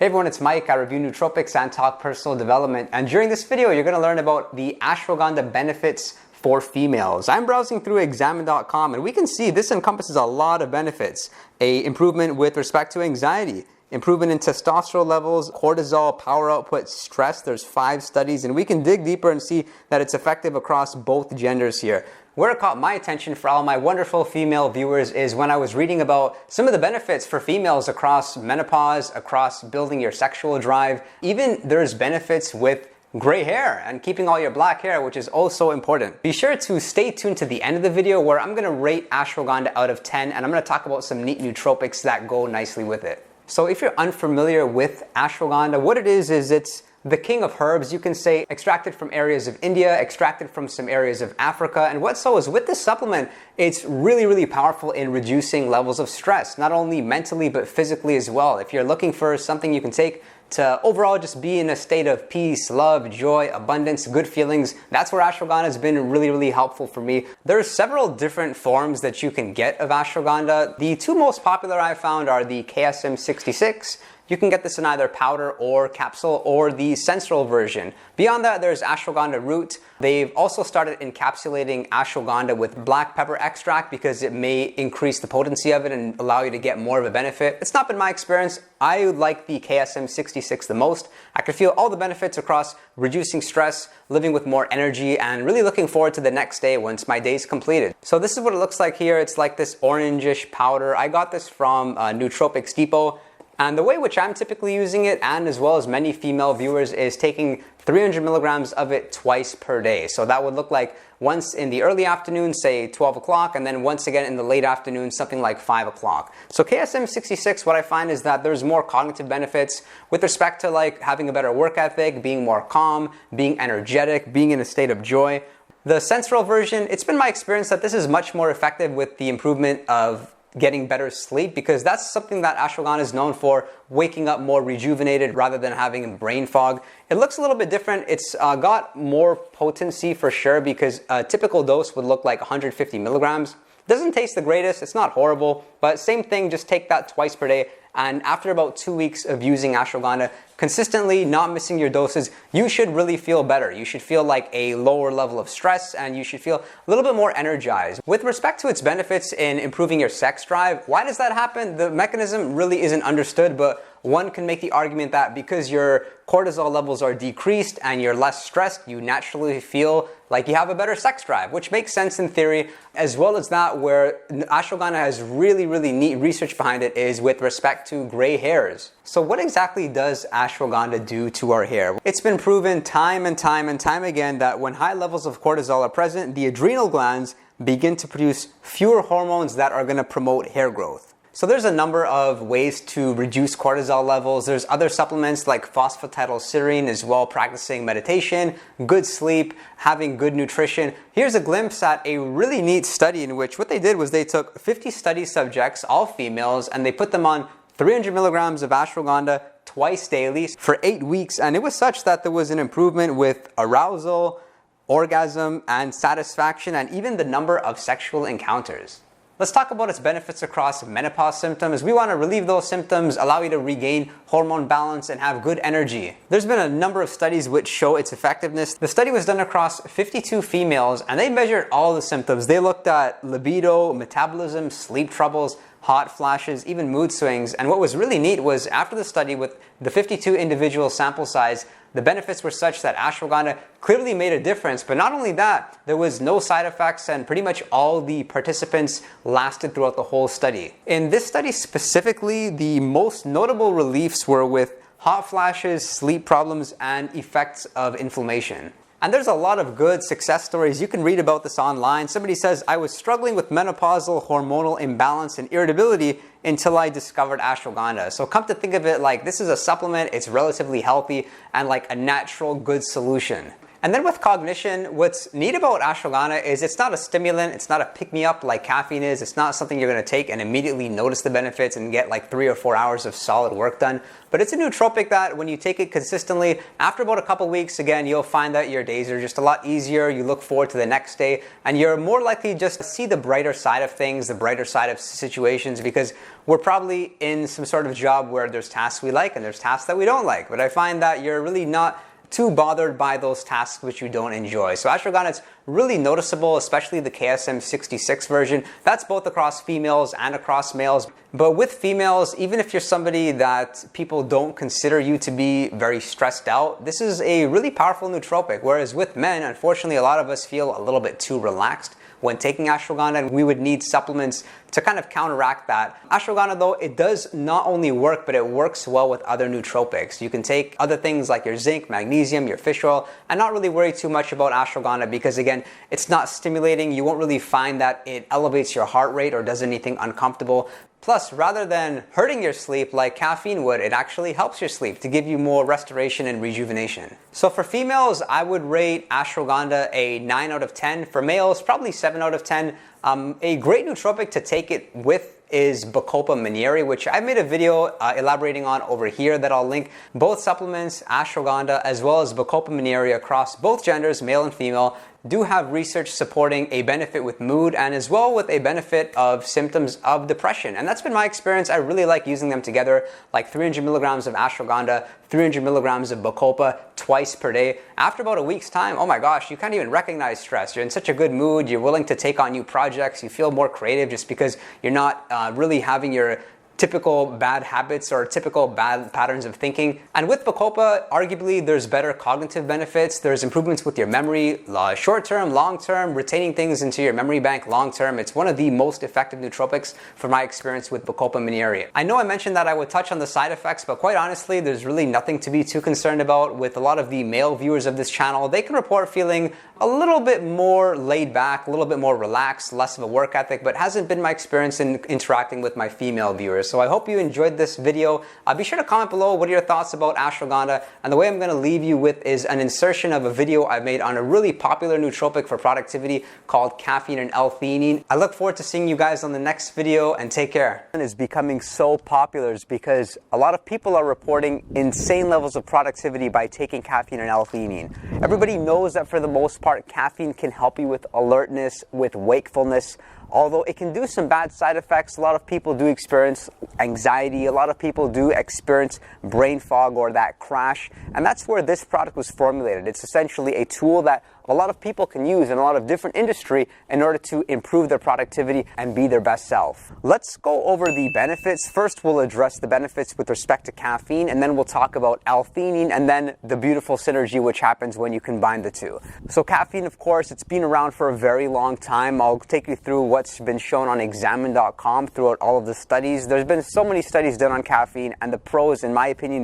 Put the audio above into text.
Hey everyone, it's Mike. I review nootropics and talk personal development. And during this video, you're going to learn about the ashwagandha benefits for females. I'm browsing through examine.com and we can see this encompasses a lot of benefits. A improvement with respect to anxiety, improvement in testosterone levels, cortisol, power output, stress. There's 5 studies and we can dig deeper and see that it's effective across both genders here. Where it caught my attention for all my wonderful female viewers is when I was reading about some of the benefits for females across menopause, across building your sexual drive. Even there's benefits with gray hair and keeping all your black hair, which is also important. Be sure to stay tuned to the end of the video where I'm going to rate ashwagandha out of 10 and I'm going to talk about some neat nootropics that go nicely with it. So if you're unfamiliar with ashwagandha, what it is it's the king of herbs. You can say extracted from areas of India, extracted from some areas of Africa. And what's so is with this supplement, it's really powerful in reducing levels of stress, not only mentally, but physically as well. If you're looking for something you can take to overall just be in a state of peace, love, joy, abundance, good feelings, that's where ashwagandha has been really helpful for me. There's several different forms that you can get of ashwagandha. The 2 most popular I found are the KSM 66. You can get this in either powder or capsule or the Sensoril version. Beyond that, there's ashwagandha root. They've also started encapsulating ashwagandha with black pepper extract because it may increase the potency of it and allow you to get more of a benefit. It's not been my experience. I like the KSM 66 the most. I can feel all the benefits across reducing stress, living with more energy, and really looking forward to the next day once my day's completed. So this is what it looks like here. It's like this orangish powder. I got this from Nootropics Depot. And the way which I'm typically using it, and as well as many female viewers, is taking 300 milligrams of it twice per day. So that would look like once in the early afternoon, say 12 o'clock, and then once again in the late afternoon, something like 5 o'clock. So KSM 66, what I find is that there's more cognitive benefits with respect to like having a better work ethic, being more calm, being energetic, being in a state of joy. The Sensoril version, it's been my experience that this is much more effective with the improvement of getting better sleep, because that's something that ashwagandha is known for, waking up more rejuvenated rather than having brain fog. It looks a little bit different. It's got more potency for sure, because a typical dose would look like 150 milligrams. Doesn't taste the greatest, it's not horrible, but same thing, just take that twice per day. And after about 2 weeks of using ashwagandha, consistently not missing your doses, you should really feel better. You should feel like a lower level of stress and you should feel a little bit more energized. With respect to its benefits in improving your sex drive, why does that happen? The mechanism really isn't understood, but one can make the argument that because your cortisol levels are decreased and you're less stressed, you naturally feel like you have a better sex drive, which makes sense in theory. As well as that, where ashwagandha has really neat research behind it is with respect to gray hairs. So what exactly does ashwagandha do to our hair? It's been proven time and time again that when high levels of cortisol are present, the adrenal glands begin to produce fewer hormones that are going to promote hair growth. So there's a number of ways to reduce cortisol levels. There's other supplements like phosphatidylserine as well, practicing meditation, good sleep, having good nutrition. Here's a glimpse at a really neat study in which what they did was they took 50 study subjects, all females, and they put them on 300 milligrams of ashwagandha twice daily for 8 weeks. And it was such that there was an improvement with arousal, orgasm, and satisfaction, and even the number of sexual encounters. Let's talk about its benefits across menopause symptoms. We want to relieve those symptoms, allow you to regain hormone balance and have good energy. There's been a number of studies which show its effectiveness. The study was done across 52 females and they measured all the symptoms. They looked at libido, metabolism, sleep troubles, hot flashes, even mood swings. And what was really neat was after the study with the 52 individual sample size, the benefits were such that ashwagandha clearly made a difference. But not only that, there was no side effects and pretty much all the participants lasted throughout the whole study. In this study specifically, the most notable reliefs were with hot flashes, sleep problems, and effects of inflammation. And there's a lot of good success stories. You can read about this online. Somebody says, I was struggling with menopausal hormonal imbalance and irritability until I discovered ashwagandha. So come to think of it, like this is a supplement, it's relatively healthy and like a natural good solution. And then with cognition, what's neat about ashwagandha is it's not a stimulant, it's not a pick-me-up like caffeine is, it's not something you're going to take and immediately notice the benefits and get like 3 or 4 hours of solid work done. But it's a nootropic that when you take it consistently, after about a couple weeks, again, you'll find that your days are just a lot easier, you look forward to the next day, and you're more likely just to see the brighter side of things, the brighter side of situations, because we're probably in some sort of job where there's tasks we like and there's tasks that we don't like. But I find that you're really not too bothered by those tasks which you don't enjoy. So ashwagandha is really noticeable, especially the KSM 66 version. That's both across females and across males. But with females, even if you're somebody that people don't consider you to be very stressed out, this is a really powerful nootropic. Whereas with men, unfortunately, a lot of us feel a little bit too relaxed when taking ashwagandha, and we would need supplements to kind of counteract that. Ashwagandha though, it does not only work, but it works well with other nootropics. You can take other things like your zinc, magnesium, your fish oil, and not really worry too much about ashwagandha because again, it's not stimulating. You won't really find that it elevates your heart rate or does anything uncomfortable. Plus, rather than hurting your sleep like caffeine would, it actually helps your sleep to give you more restoration and rejuvenation. So for females, I would rate ashwagandha a 9 out of 10. For males, probably 7 out of 10. A great nootropic to take it with is Bacopa Monnieri, which I made a video elaborating on over here that I'll link. Both supplements, ashwagandha, as well as Bacopa Monnieri across both genders, male and female, do have research supporting a benefit with mood and as well with a benefit of symptoms of depression. And that's been my experience. I really like using them together, like 300 milligrams of ashwagandha, 300 milligrams of Bacopa twice per day. After about a week's time, oh my gosh, you can't even recognize stress. You're in such a good mood. You're willing to take on new projects. You feel more creative just because you're not really having your typical bad habits or typical bad patterns of thinking. And with Bacopa, arguably there's better cognitive benefits. There's improvements with your memory, short-term, long-term, retaining things into your memory bank long-term. It's one of the most effective nootropics from my experience with Bacopa Monnieri. I know I mentioned that I would touch on the side effects, but quite honestly, there's really nothing to be too concerned about. With a lot of the male viewers of this channel, they can report feeling a little bit more laid back, a little bit more relaxed, less of a work ethic, but hasn't been my experience in interacting with my female viewers. So I hope you enjoyed this video. Be sure to comment below what are your thoughts about ashwagandha. And the way I'm going to leave you with is an insertion of a video I made on a really popular nootropic for productivity called Caffeine and L-Theanine. I look forward to seeing you guys on the next video, and take care. Is becoming so popular is because a lot of people are reporting insane levels of productivity by taking caffeine and L-Theanine. Everybody knows that for the most part, caffeine can help you with alertness, with wakefulness. Although it can do some bad side effects, a lot of people do experience anxiety, a lot of people do experience brain fog or that crash, and that's where this product was formulated. It's essentially a tool that a lot of people can use in a lot of different industry in order to improve their productivity and be their best self. Let's go over the benefits. First, we'll address the benefits with respect to caffeine, and then we'll talk about L-Theanine, and then the beautiful synergy which happens when you combine the two. So caffeine, of course, it's been around for a very long time. I'll take you through what's been shown on examine.com throughout all of the studies. There's been so many studies done on caffeine, and the pros, in my opinion,